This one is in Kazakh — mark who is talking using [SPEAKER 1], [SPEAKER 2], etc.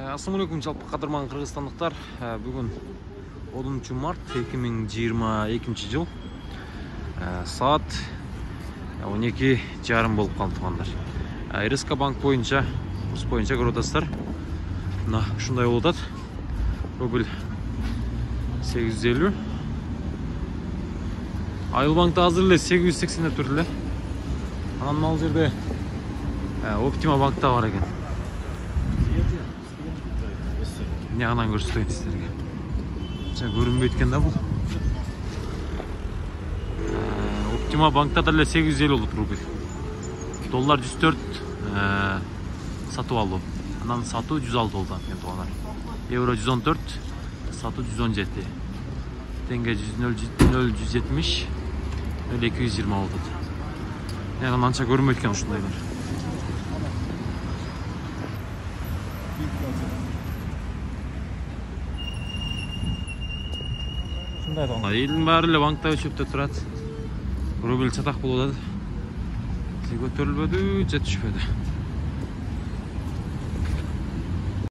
[SPEAKER 1] Assalamu alaikum жалпы қадырман қырғызстандықтар. Бүгін 10 март 2022 жыл. Саат 12:30 болып қалды туғандар. РСК банк бойынша, курс бойынша көріп мына ушундай болуп атат. Рубль 850. Айыл банкта азыр эле 880 деп турду эле. Анан ал жерде Оптима банкта бар экен. Ne anan görüntüleyin sizlerge. Görünmüyor eкен да бұл. Optima bankta da 850 olup rubl. Dollar 104 satı aldı. Anan satı 106 oldu. Euro 114, satı 117. Tenge 0,170, 220 oldu. Yani ança görünmüyor eкен şundaylar. Elin bari bankta çöpte turat. Rubel çatak bulup atат. Көтөрүлбөдү, же түшпөдү.